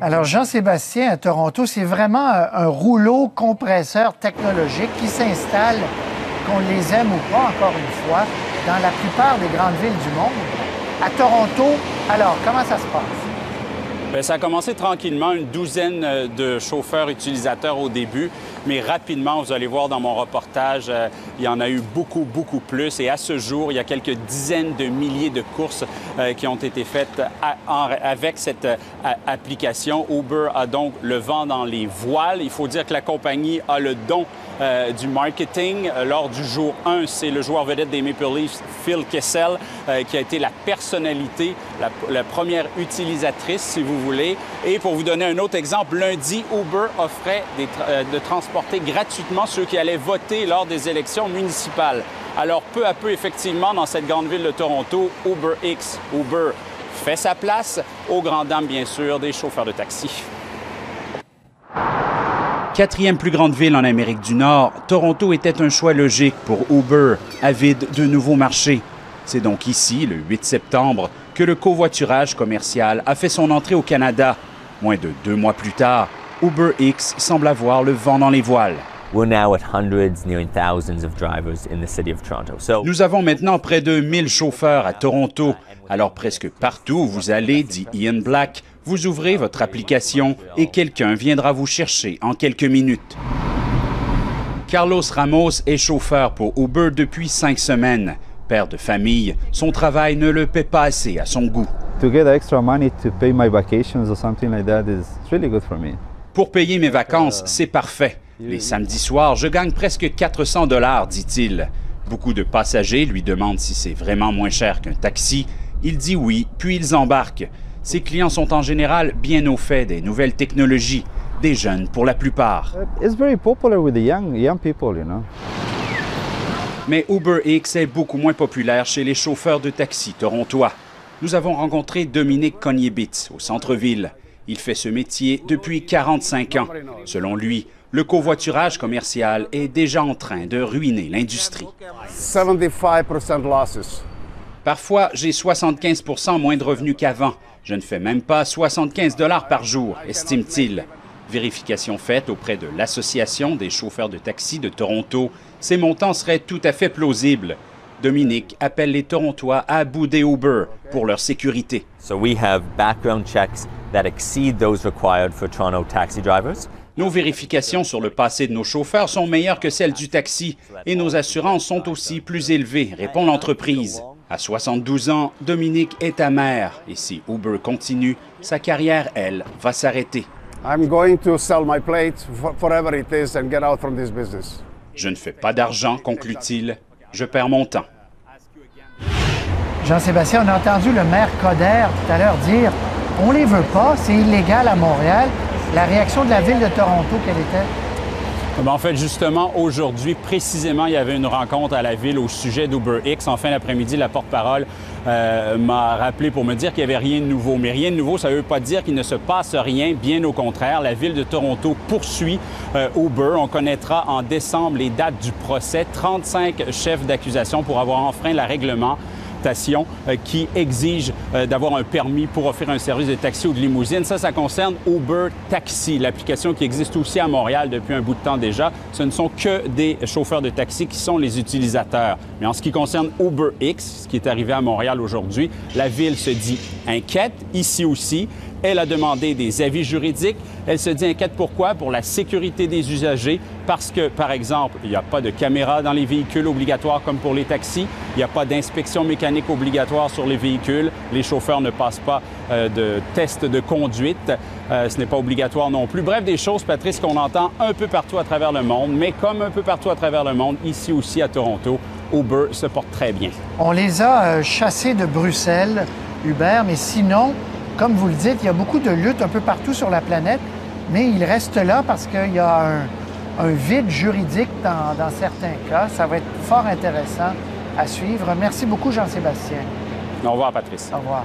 Alors, Jean-Sébastien, à Toronto, c'est vraiment un rouleau compresseur technologique qui s'installe, qu'on les aime ou pas, encore une fois, dans la plupart des grandes villes du monde. À Toronto, alors, comment ça se passe? Bien, ça a commencé tranquillement, une douzaine de chauffeurs utilisateurs au début, mais rapidement, vous allez voir dans mon reportage, il y en a eu beaucoup plus. Et à ce jour, il y a quelques dizaines de milliers de courses qui ont été faites avec cette application. Uber a donc le vent dans les voiles. Il faut dire que la compagnie a le don du marketing. Lors du jour 1, c'est le joueur vedette des Maple Leafs, Phil Kessel, qui a été la personnalité, la première utilisatrice, si vous voulez. Et pour vous donner un autre exemple, lundi, Uber offrait de transporter gratuitement ceux qui allaient voter lors des élections municipales. Alors, peu à peu, effectivement, dans cette grande ville de Toronto, UberX, Uber fait sa place, aux grandes dames, bien sûr, des chauffeurs de taxi. Quatrième plus grande ville en Amérique du Nord, Toronto était un choix logique pour Uber, avide de nouveaux marchés. C'est donc ici, le 8 septembre, que le covoiturage commercial a fait son entrée au Canada. Moins de 2 mois plus tard, UberX semble avoir le vent dans les voiles. Nous avons maintenant près de 1000 chauffeurs à Toronto. Alors presque partout où vous allez, dit Ian Black, vous ouvrez votre application et quelqu'un viendra vous chercher en quelques minutes. Carlos Ramos est chauffeur pour Uber depuis 5 semaines. Père de famille, son travail ne le paie pas assez à son goût. Pour payer mes vacances, c'est parfait. Les samedis soirs, je gagne presque 400 $, dit-il. Beaucoup de passagers lui demandent si c'est vraiment moins cher qu'un taxi. Il dit oui, puis ils embarquent. Ses clients sont en général bien au fait des nouvelles technologies, des jeunes pour la plupart. Mais UberX est beaucoup moins populaire chez les chauffeurs de taxi torontois. Nous avons rencontré Dominique Cognier-Bitz au centre-ville. Il fait ce métier depuis 45 ans. Selon lui, le covoiturage commercial est déjà en train de ruiner l'industrie. 75% losses. Parfois, j'ai 75% moins de revenus qu'avant. Je ne fais même pas 75 $ par jour, estime-t-il. Vérification faite auprès de l'Association des chauffeurs de taxi de Toronto, ces montants seraient tout à fait plausibles. Dominique appelle les Torontois à bouder Uber pour leur sécurité. Nos vérifications sur le passé de nos chauffeurs sont meilleures que celles du taxi et nos assurances sont aussi plus élevées, répond l'entreprise. À 72 ans, Dominique est amer et si Uber continue, sa carrière, elle, va s'arrêter. Je ne fais pas d'argent, conclut-il. Je perds mon temps. Jean-Sébastien, on a entendu le maire Coderre tout à l'heure dire « on les veut pas, c'est illégal à Montréal ». La réaction de la ville de Toronto, quelle était? En fait, justement, aujourd'hui, précisément, il y avait une rencontre à la ville au sujet d'UberX. En fin d'après-midi, la porte-parole m'a rappelé pour me dire qu'il n'y avait rien de nouveau. Mais rien de nouveau, ça ne veut pas dire qu'il ne se passe rien, bien au contraire. La ville de Toronto poursuit Uber. On connaîtra en décembre les dates du procès. 35 chefs d'accusation pour avoir enfreint la réglementation qui exige d'avoir un permis pour offrir un service de taxi ou de limousine. Ça concerne Uber Taxi, l'application qui existe aussi à Montréal depuis un bout de temps déjà. Ce ne sont que des chauffeurs de taxi qui sont les utilisateurs. Mais en ce qui concerne UberX, ce qui est arrivé à Montréal aujourd'hui, la ville se dit inquiète, ici aussi. Elle a demandé des avis juridiques. Elle se dit inquiète pourquoi? Pour la sécurité des usagers, parce que, par exemple, il n'y a pas de caméra dans les véhicules obligatoires comme pour les taxis. Il n'y a pas d'inspection mécanique obligatoire sur les véhicules. Les chauffeurs ne passent pas de test de conduite. Ce n'est pas obligatoire non plus. Bref, des choses, Patrice, qu'on entend un peu partout à travers le monde. Mais comme un peu partout à travers le monde, ici aussi à Toronto, Uber se porte très bien. On les a chassés de Bruxelles, Uber, mais sinon, comme vous le dites, il y a beaucoup de luttes un peu partout sur la planète, mais ils restent là parce qu'il y a un vide juridique dans certains cas. Ça va être fort intéressant à suivre. Merci beaucoup, Jean-Sébastien. Au revoir, Patrice. Au revoir.